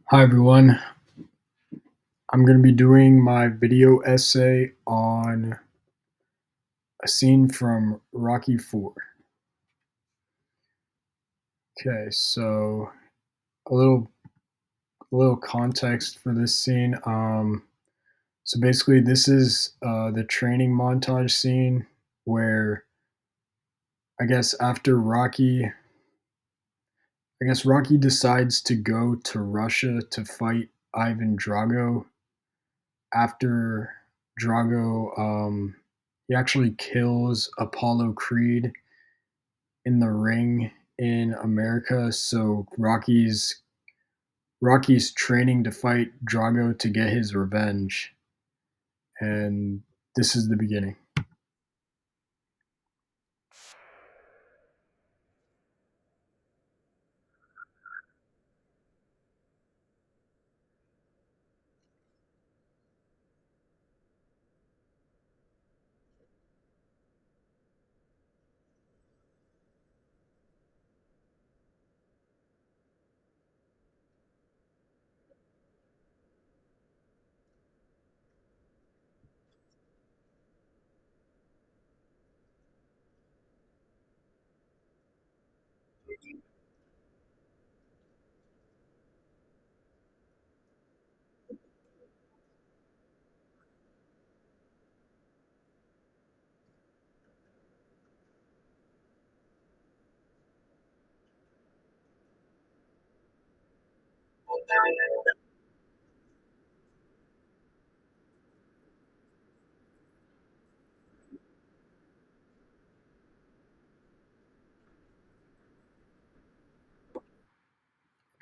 Hi everyone. I'm going to be doing my video essay on a scene from Rocky 4. Okay, so a little context for this scene. So basically, this is the training montage scene where I guess after Rocky, I guess Rocky decides to go to Russia to fight Ivan Drago after Drago he actually kills Apollo Creed in the ring in America. So Rocky's training to fight Drago to get his revenge, and this is the beginning.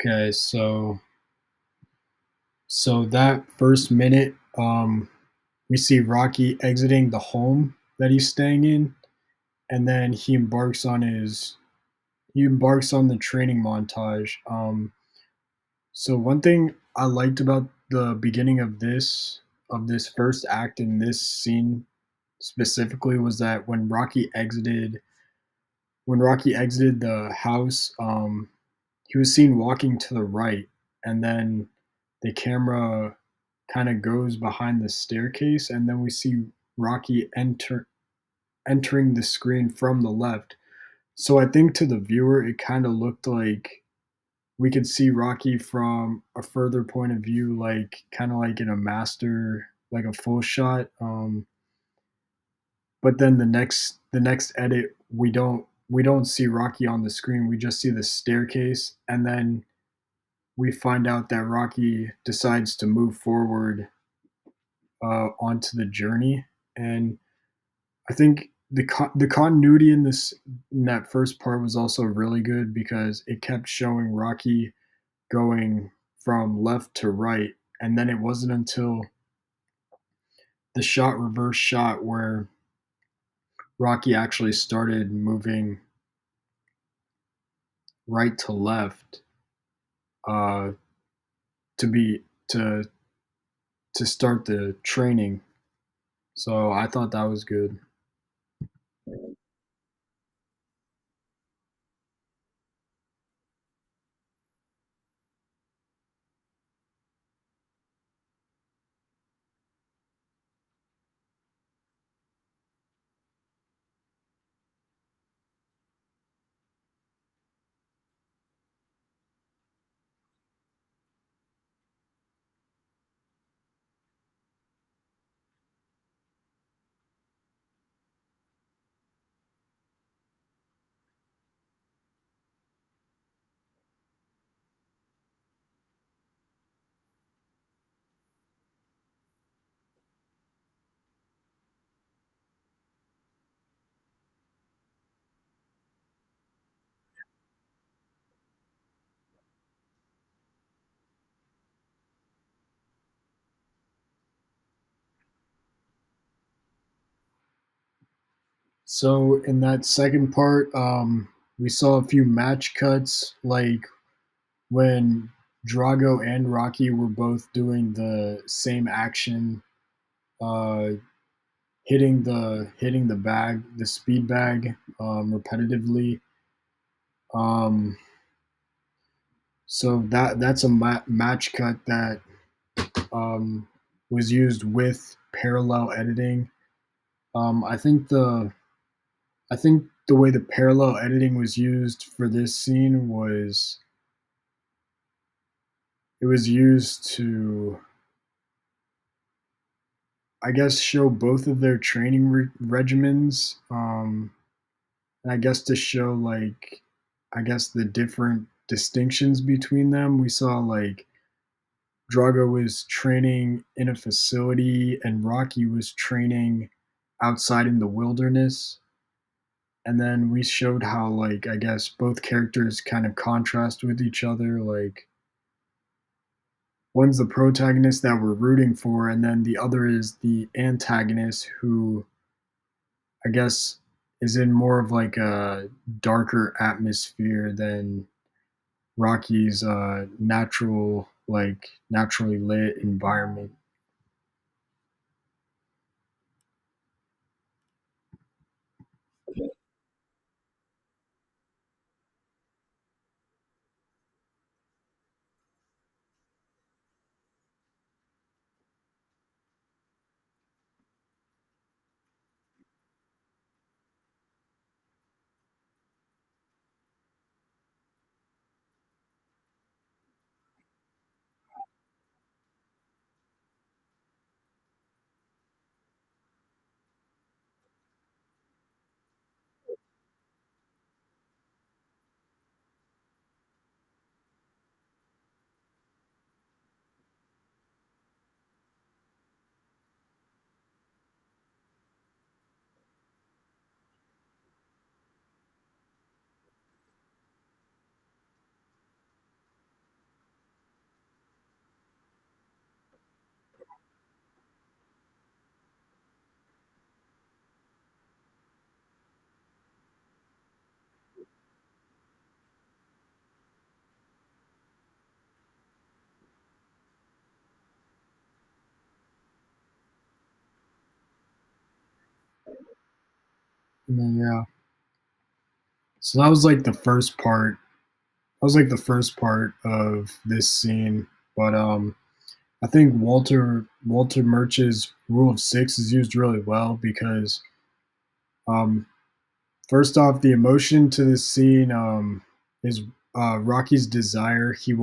Okay, so that first minute, we see Rocky exiting the home that he's staying in, and then he embarks on the training montage. So one thing I liked about the beginning of this first act in this scene specifically was that when Rocky exited the house, he was seen walking to the right, and then the camera kind of goes behind the staircase, and then we see Rocky entering the screen from the left. So I think to the viewer, it kind of looked like we could see Rocky from a further point of view, like kind of like in a master, like a full shot. But then the next edit, we don't see Rocky on the screen. We just see the staircase, and then we find out that Rocky decides to move forward onto the journey. And I think the continuity in that first part was also really good because it kept showing Rocky going from left to right, and then it wasn't until the shot reverse shot where Rocky actually started moving right to left uh, to be to start the training. So I thought that was good. So in that second part, we saw a few match cuts, like when Drago and Rocky were both doing the same action, uh, hitting the bag, the speed bag, repetitively. Um, So that's a match cut that um, was used with parallel editing. I think the way the parallel editing was used for this scene was it was used to, I guess, show both of their training regimens, and I guess to show like, I guess the different distinctions between them. We saw like Drago was training in a facility and Rocky was training outside in the wilderness. And then we showed how, like, I guess both characters kind of contrast with each other. Like, one's the protagonist that we're rooting for, and then the other is the antagonist who, I guess, is in more of like a darker atmosphere than Rocky's naturally lit environment. And then, yeah, so that was like the first part. That was like the first part of this scene. But I think Walter Murch's rule of six is used really well because um, first off, the emotion to this scene is Rocky's desire. He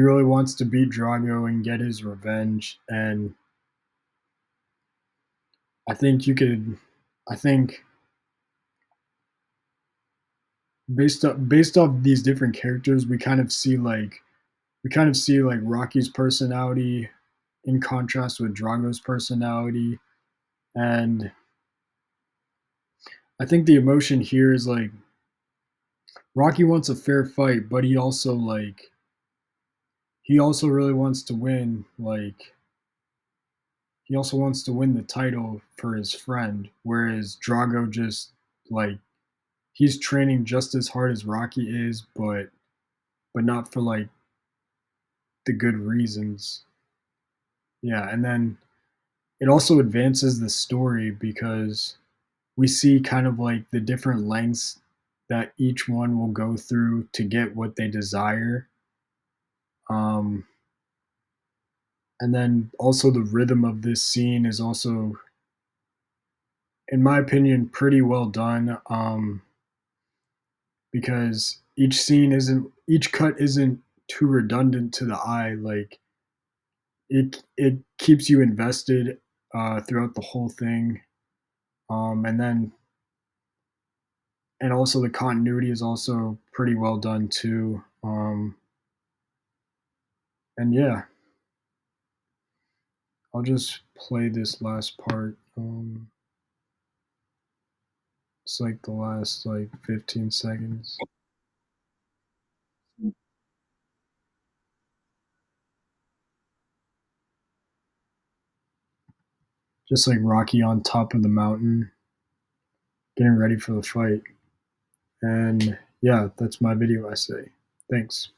really wants to beat Drago and get his revenge. And I think you could, I think based off these different characters, we kind of see like Rocky's personality in contrast with Drago's personality, and I think the emotion here is like Rocky wants a fair fight, but he also really wants to win. Like he also wants to win the title for his friend, whereas Drago just like he's training just as hard as Rocky is, but not for like the good reasons. Yeah, and then it also advances the story because we see kind of like the different lengths that each one will go through to get what they desire. Um, and then also the rhythm of this scene is also, in my opinion, pretty well done. Because each cut isn't too redundant to the eye. Like it keeps you invested throughout the whole thing. And then and also the continuity is also pretty well done too. And yeah, I'll just play this last part. It's like the last like 15 seconds. Just like Rocky on top of the mountain, getting ready for the fight. And yeah, that's my video essay. Thanks.